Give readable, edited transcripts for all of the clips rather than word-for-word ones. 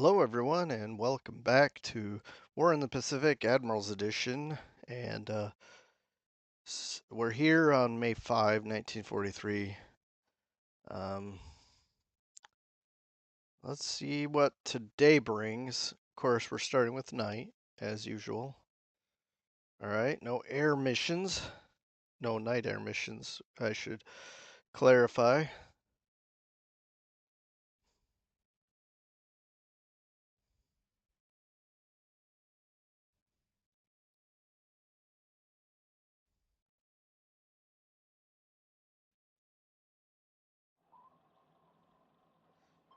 Hello, everyone, and welcome back to War in the Pacific Admirals Edition. And we're here on May 5, 1943. Um, let's see what today brings. Of course, we're starting with night, as usual. All right, no air missions. No night air missions, I should clarify.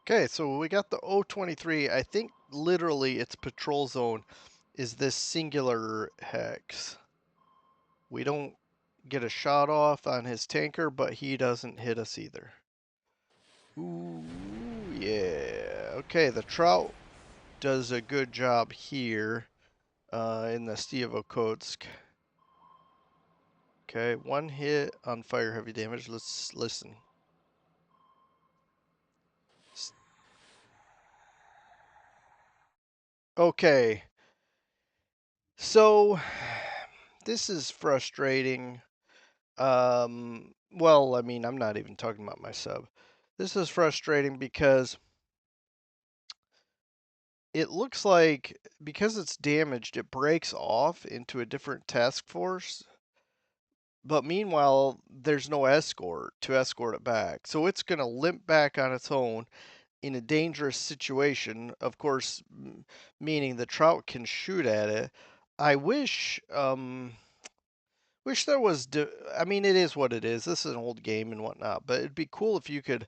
Okay, so we got the O-23. I think literally its patrol zone is this singular hex. We don't get a shot off on his tanker, but he doesn't hit us either. Ooh, yeah. Okay, the Trout does a good job here in the Steve-Okotsk. Okay, one hit on fire heavy damage. Let's listen. Okay, so this is frustrating. Well, I mean, I'm not even talking about my sub. This is frustrating because it looks like because it's damaged, it breaks off into a different task force. But meanwhile, there's no escort to escort it back. So it's going to limp back on its own in a dangerous situation. Of course, meaning the Trout can shoot at it. I wish there was. I mean, it is what it is. This is an old game and whatnot. But it'd be cool if you could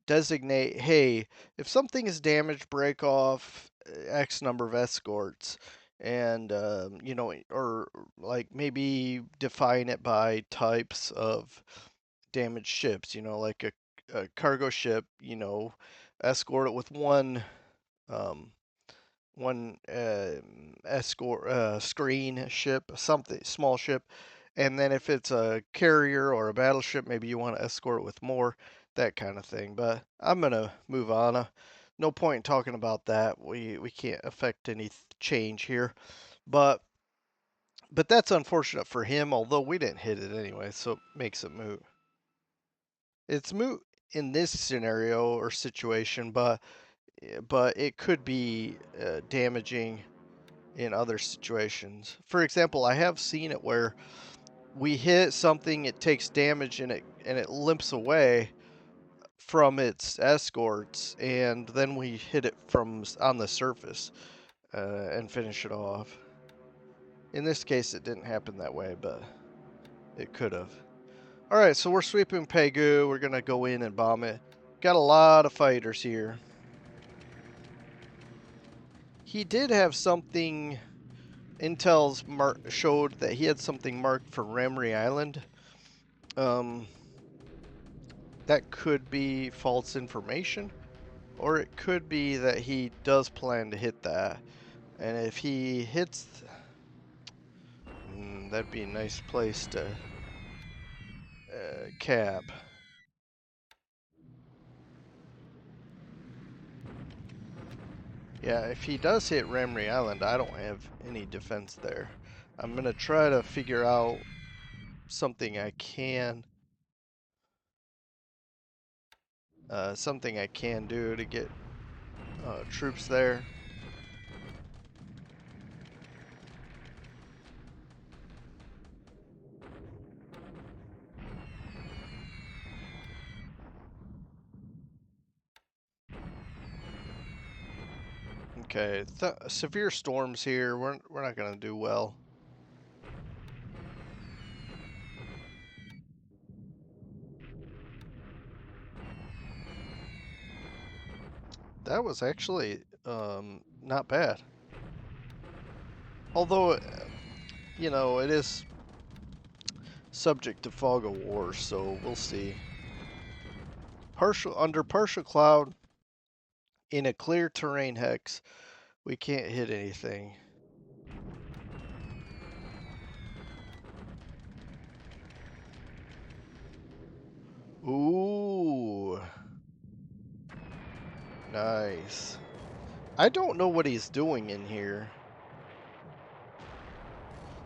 designate, hey, if something is damaged, break off X number of escorts, and or like maybe define it by types of damaged ships. Like a cargo ship. Escort it with um, one escort screen ship, something small ship, and then if it's a carrier or a battleship, maybe you want to escort it with more, that kind of thing. But I'm gonna move on. No point in talking about that. We can't affect any change here, but that's unfortunate for him. Although we didn't hit it anyway, so it makes it moot. It's moot in this scenario or situation, but it could be damaging in other situations. For example, I have seen it where we hit something, it takes damage, and it limps away from its escorts, and then we hit it from on the surface and finish it off. In this case, it didn't happen that way, but it could have. All right, so we're sweeping Pegu. We're gonna go in and bomb it. Got a lot of fighters here. He did have something. Intel's showed that he had something marked for Ramrey Island. Um, that could be false information, or it could be that he does plan to hit that. And if he hits, that'd be a nice place to cap. Yeah, if he does hit Ramrey Island, I don't have any defense there. I'm gonna try to figure out something I can, do to get troops there. Okay, severe storms here. We're not gonna do well. That was actually not bad. Although, it is subject to fog of war, so we'll see. Under partial cloud in a clear terrain hex, we can't hit anything. Ooh, nice. I don't know what he's doing in here.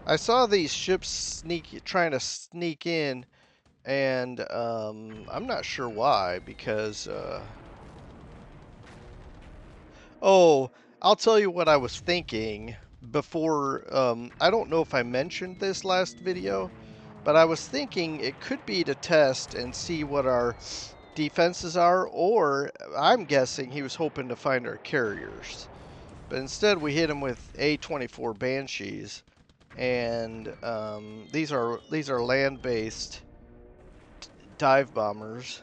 I saw these ships trying to sneak in, and I'm not sure why, because oh, I'll tell you what I was thinking before. I don't know if I mentioned this last video, but I was thinking it could be to test and see what our defenses are, or I'm guessing he was hoping to find our carriers. But instead, we hit him with A-24 Banshees, and these are land-based dive bombers.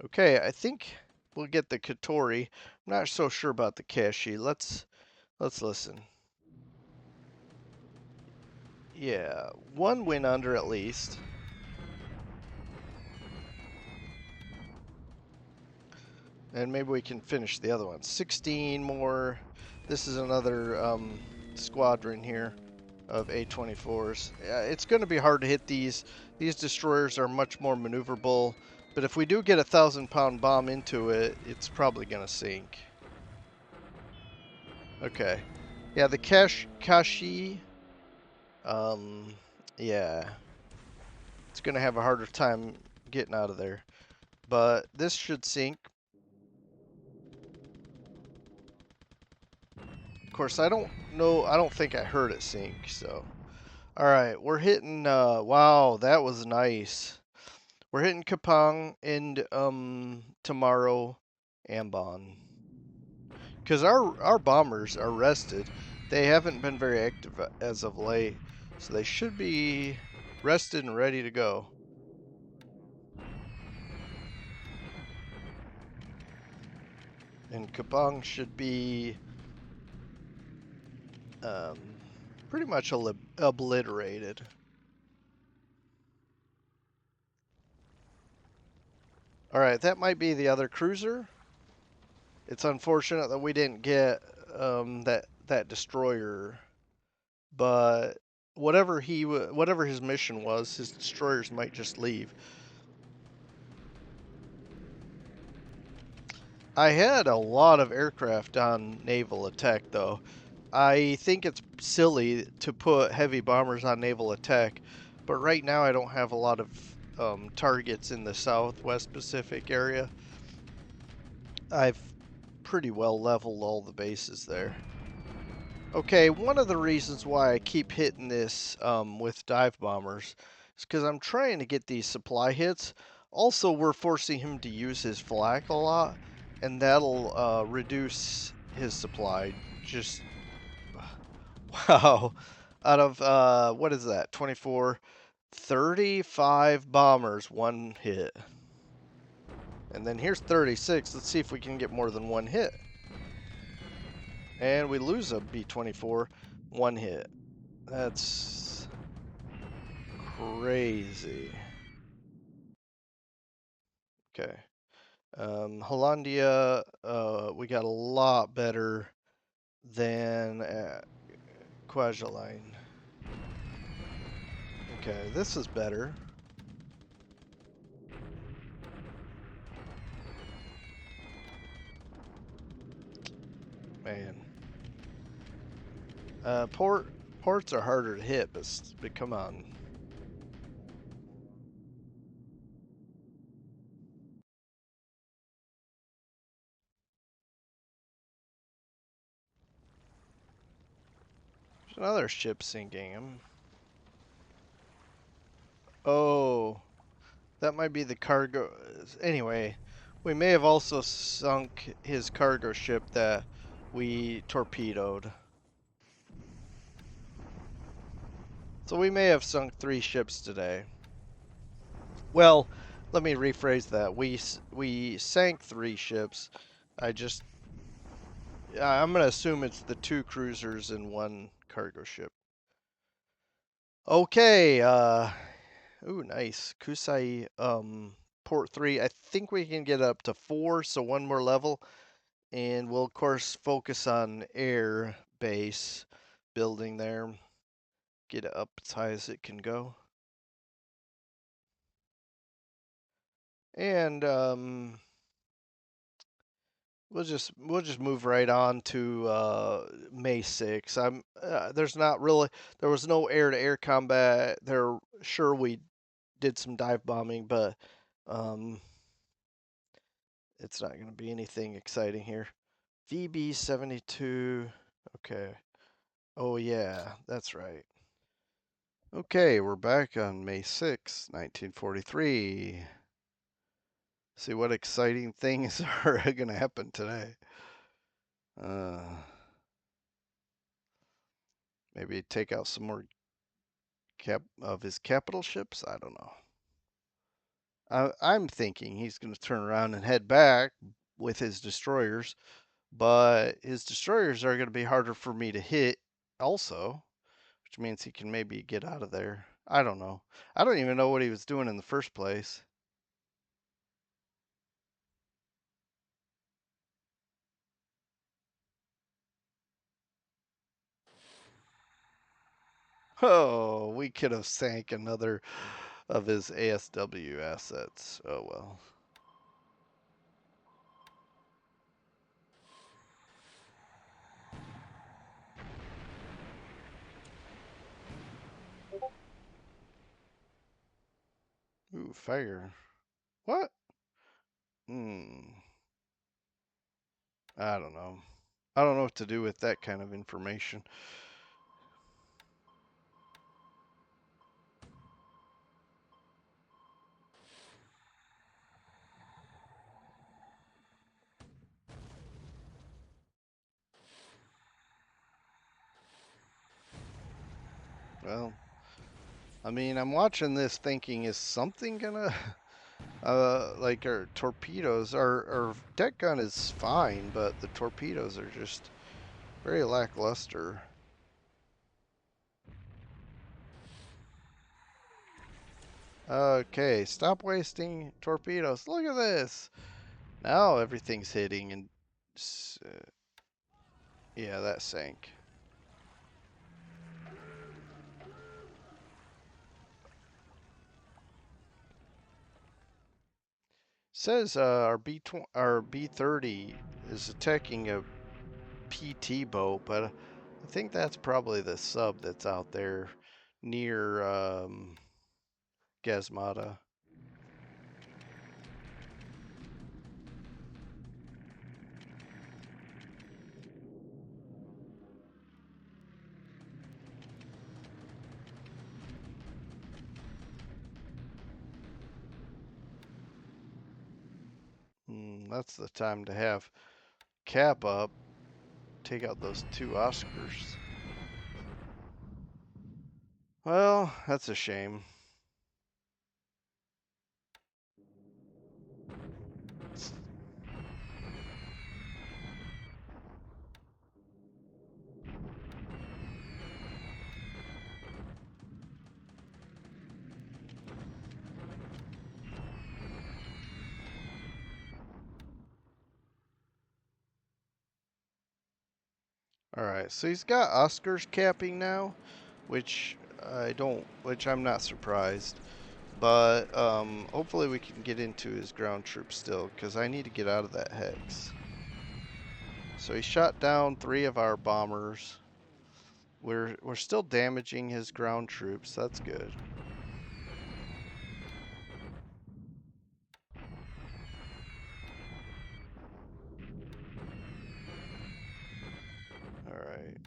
Okay, I think we'll get the Katori. I'm not so sure about the Kashi. Let's listen. Yeah, one went under at least. And maybe we can finish the other one. 16 more. This is another squadron here of A-24s. It's going to be hard to hit these. These destroyers are much more maneuverable. But if we do get a 1,000-pound bomb into it, it's probably going to sink. Okay. Yeah, the Kashi, um, yeah, it's going to have a harder time getting out of there. But this should sink. Of course, I don't know. I don't think I heard it sink. So, all right, we're hitting. Wow, that was nice. We're hitting Kapang and tomorrow, Ambon. Because our bombers are rested. They haven't been very active as of late, so they should be rested and ready to go. And Kapang should be um, pretty much obliterated. All right, that might be the other cruiser. It's unfortunate that we didn't get that destroyer, but whatever his mission was, his destroyers might just leave. I had a lot of aircraft on naval attack, though. I think it's silly to put heavy bombers on naval attack, but right now I don't have a lot of targets in the Southwest Pacific area. I've pretty well leveled all the bases there. Okay, one of the reasons why I keep hitting this with dive bombers is because I'm trying to get these supply hits. Also, we're forcing him to use his flak a lot, and that'll reduce his supply. Just, wow. Out of, what is that, 24, 35 bombers, one hit. And then here's 36. Let's see if we can get more than one hit. And we lose a B-24, one hit. That's crazy. Okay. Hollandia, we got a lot better than Kwajalein. Okay, this is better. Man. Ports are harder to hit, but come on. There's another ship sinking him. Oh, that might be the cargo. Anyway, we may have also sunk his cargo ship that we torpedoed. So we may have sunk 3 ships today. Well, let me rephrase that. We sank 3 ships. I'm gonna assume it's the 2 cruisers and 1 cargo ship. Okay. Ooh, nice. Kusai port 3. I think we can get up to 4, so 1 more level, and we'll of course focus on air base building there. Get it up as high as it can go. And we'll just move right on to May 6th. There was no air-to-air combat. There sure we did some dive bombing, but um, it's not going to be anything exciting here. VB-72. Okay. Oh yeah, that's right. Okay, we're back on May 6th, 1943. See what exciting things are going to happen today. Uh, Maybe take out some more of his capital ships. I don't know. I'm thinking he's going to turn around and head back with his destroyers, but his destroyers are going to be harder for me to hit also, which means he can maybe get out of there. I don't know. I don't even know what he was doing in the first place. Oh, we could have sank another of his ASW assets. Oh well. Ooh, fire. What? Hmm. I don't know. I don't know what to do with that kind of information. Well, I mean, I'm watching this thinking, is something gonna, like our torpedoes, our deck gun is fine, but the torpedoes are just very lackluster. Okay, stop wasting torpedoes. Look at this. Now everything's hitting and, yeah, that sank. Says our B-30 is attacking a PT boat, but I think that's probably the sub that's out there near Gazmata. That's the time to have cap up, take out those two Oscars. Well, that's a shame. All right, so he's got Oscars capping now, which I'm not surprised. But hopefully we can get into his ground troops still, because I need to get out of that hex. So he shot down 3 of our bombers. We're still damaging his ground troops. That's good. All right.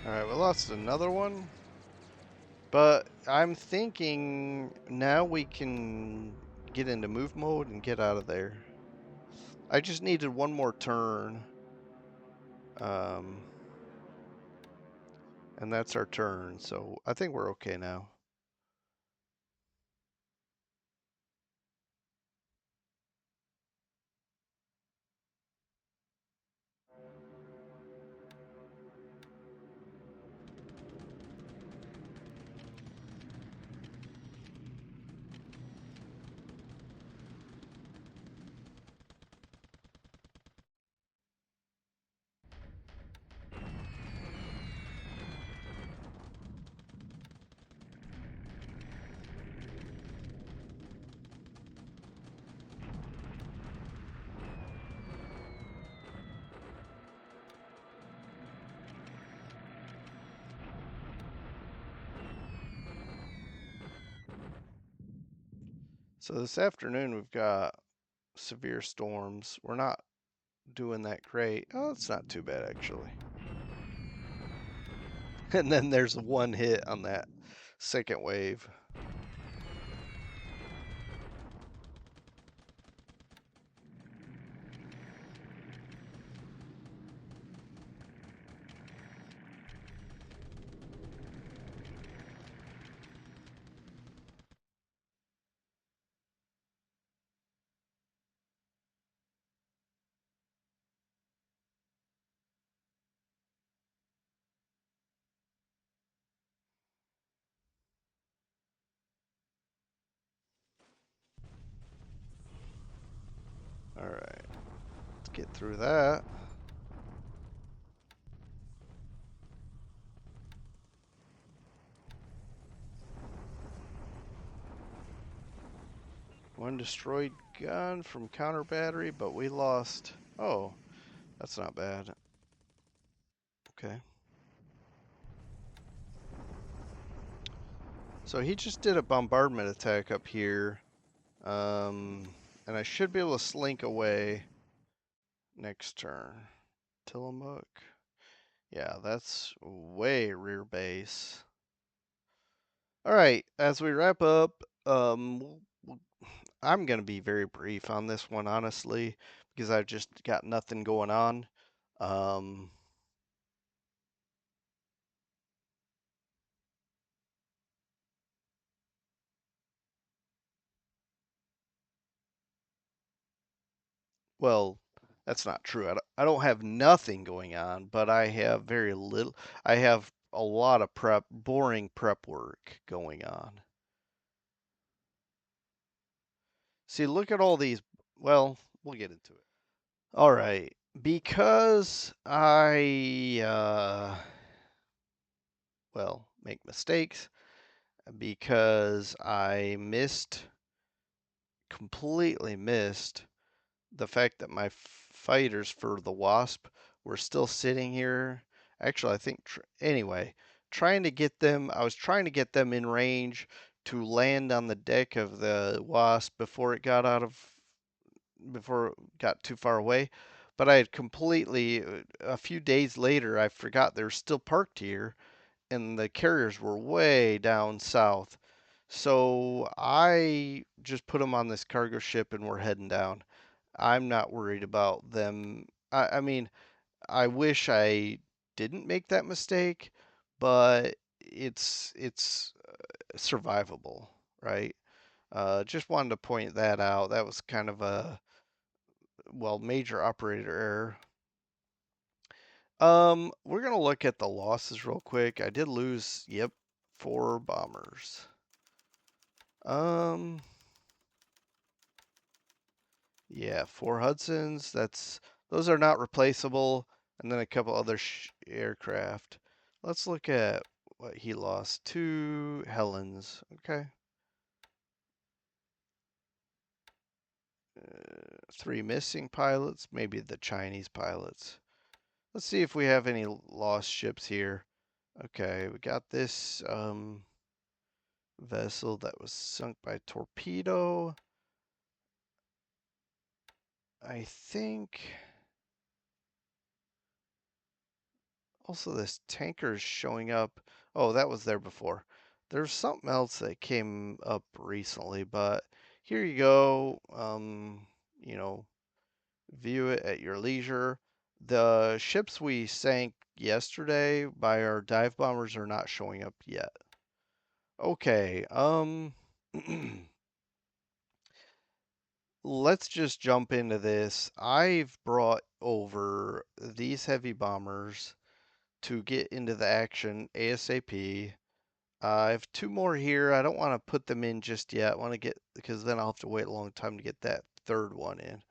All right, we lost another one. But I'm thinking now we can get into move mode and get out of there. I just needed one more turn. Um, and that's our turn. So I think we're okay now. So this afternoon we've got severe storms. We're not doing that great. Oh, it's not too bad actually. And then there's one hit on that second wave. All right, let's get through that. One destroyed gun from counter battery, but we lost. Oh, that's not bad. Okay. So he just did a bombardment attack up here. And I should be able to slink away next turn. Tillamook. Yeah, that's way rear base. All right, as we wrap up, I'm going to be very brief on this one, honestly, because I've just got nothing going on. Um, well, that's not true. I don't have nothing going on, but I have very little. I have a lot of boring prep work going on. See, look at all these. Well, we'll get into it. All right. Because well, make mistakes, because I completely missed the fact that my fighters for the Wasp were still sitting here. Actually, I think, anyway, I was trying to get them in range to land on the deck of the Wasp before it got too far away. But I had completely, a few days later, I forgot they were still parked here and the carriers were way down south. So I just put them on this cargo ship and we're heading down. I'm not worried about them. I mean, I wish I didn't make that mistake, but it's survivable, right? Just wanted to point that out. That was kind of a major operator error. We're gonna look at the losses real quick. I did lose, yep, 4 bombers. Um, yeah, 4 Hudsons. Those are not replaceable, and then a couple other aircraft. Let's look at what he lost. 2 Helens. Okay. 3 missing pilots. Maybe the Chinese pilots. Let's see if we have any lost ships here. Okay, we got this vessel that was sunk by torpedo. I think also this tanker is showing up. Oh, that was there before. There's something else that came up recently, but here you go. You know, view it at your leisure. The ships we sank yesterday by our dive bombers are not showing up yet. Okay, let's just jump into this. I've brought over these heavy bombers to get into the action ASAP. I have 2 more here. I don't want to put them in just yet. I want to get, because then I'll have to wait a long time to get that third one in.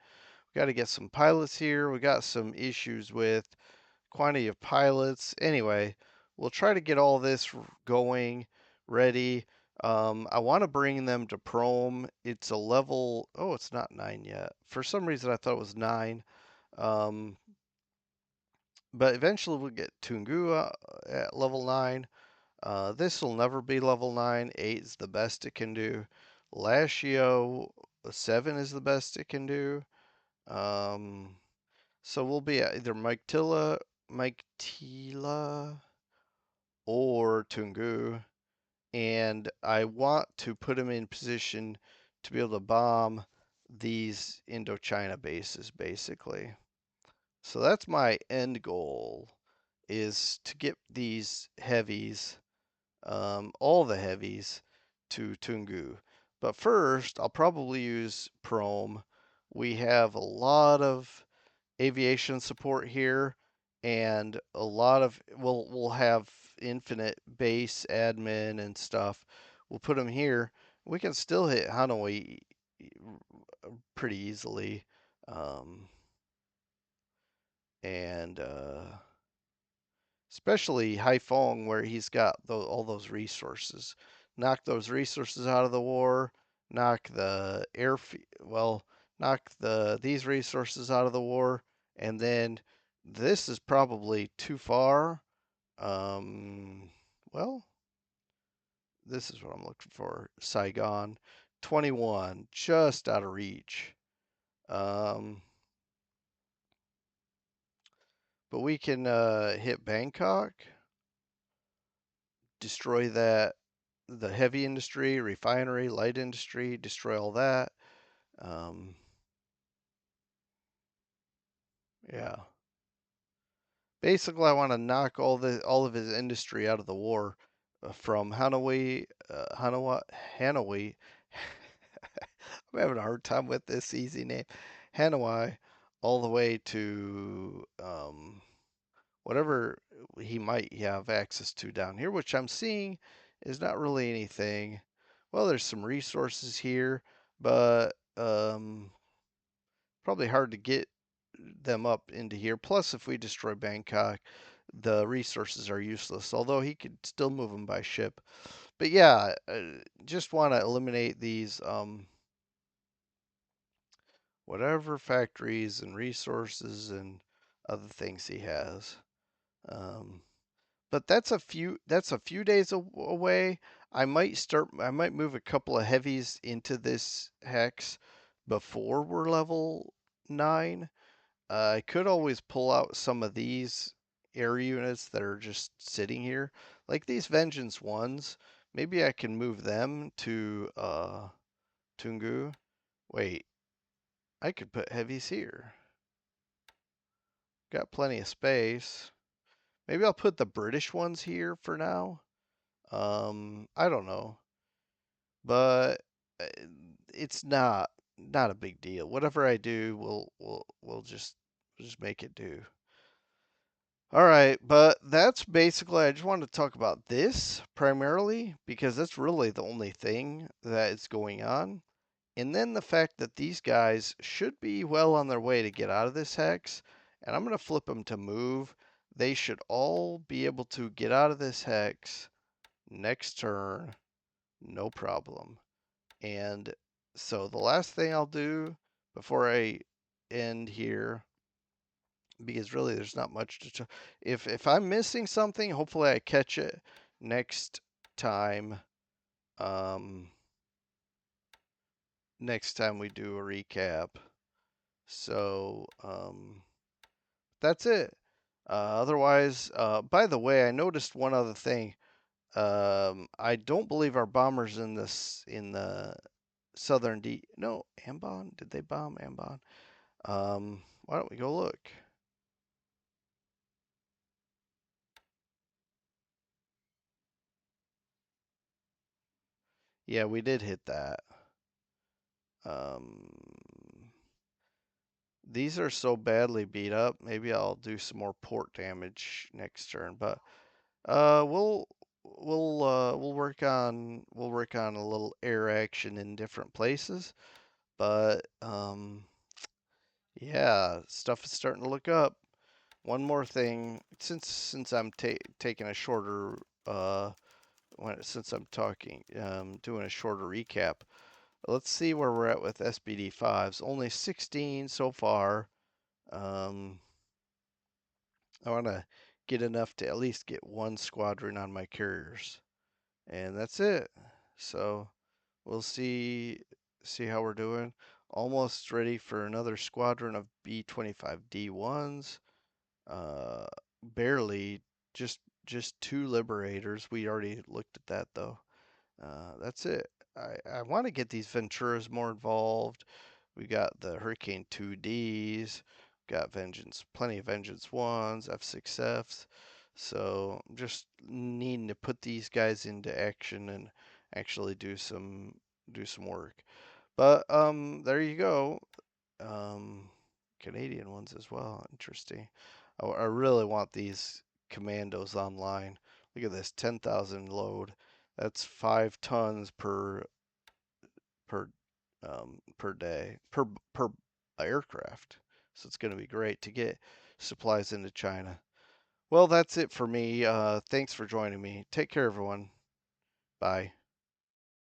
We got to get some pilots here. We got some issues with quantity of pilots. Anyway, we'll try to get all this going, ready. I want to bring them to Prom. It's a level, oh, it's not 9 yet. For some reason, I thought it was 9. Um, but eventually we'll get Tungu at level 9. This will never be level 9. 8 is the best it can do. Lashio 7 is the best it can do. Um, so we'll be at either Mike Tila, or Tungu, and I want to put him in position to be able to bomb these Indochina bases, basically. So that's my end goal, is to get these heavies, all the heavies, to Tungu. But first, I'll probably use Prom. We have a lot of aviation support here, and a lot of we'll have infinite base admin and stuff. We'll put them here. We can still hit Hanoi pretty easily, um, and especially Haiphong, where he's got all those resources. Knock those resources out of the war. Knock the well, knock these resources out of the war, and then this is probably too far. Um, well, this is what I'm looking for. Saigon, 21, just out of reach. Um, but we can hit Bangkok, destroy the heavy industry, refinery, light industry, destroy all that. Um, yeah. Basically, I want to knock all of his industry out of the war, from Hanoi. I'm having a hard time with this easy name, Hanoi, all the way to whatever he might have access to down here, which I'm seeing is not really anything. Well, there's some resources here, but probably hard to get them up into here. Plus, if we destroy Bangkok, the resources are useless, although he could still move them by ship. But yeah, just want to eliminate these whatever factories and resources and other things he has. Um, but that's a few days away. I might move a couple of heavies into this hex before we're level 9. I could always pull out some of these air units that are just sitting here, like these Vengeance ones. Maybe I can move them to Tungu. Wait, I could put heavies here. Got plenty of space. Maybe I'll put the British ones here for now. I don't know, but uh, it's not a big deal. Whatever I do, we'll just make it do. All right, but that's basically, I just wanted to talk about this primarily because that's really the only thing that is going on. And then the fact that these guys should be well on their way to get out of this hex, and I'm going to flip them to move. They should all be able to get out of this hex next turn, no problem. And so the last thing I'll do before I end here, because really there's not much to if I'm missing something, hopefully I catch it next time. Um, Next time we do a recap. So that's it. Otherwise, by the way, I noticed one other thing. I don't believe our bombers in the southern D. No, Ambon. Did they bomb Ambon? Why don't we go look? Yeah, we did hit that. Um, these are so badly beat up. Maybe I'll do some more port damage next turn, but uh, we'll we'll work on a little air action in different places. But yeah, stuff is starting to look up. One more thing, since I'm taking a shorter since I'm talking doing a shorter recap. Let's see where we're at with SBD 5s. Only 16 so far. Um, I want to get enough to at least get one squadron on my carriers. And that's it. So we'll see how we're doing. Almost ready for another squadron of B-25D1s. Uh, barely, just two liberators. We already looked at that though. That's it. I want to get these Venturas more involved. We got the Hurricane 2Ds, got Vengeance, plenty of Vengeance 1s, F6Fs. So I'm just needing to put these guys into action and actually do some work. But there you go. Um, Canadian ones as well. Interesting. I really want these commandos online. Look at this, 10,000 load. That's 5 tons per day per aircraft. So it's going to be great to get supplies into China. Well, that's it for me. Thanks for joining me. Take care, everyone. Bye.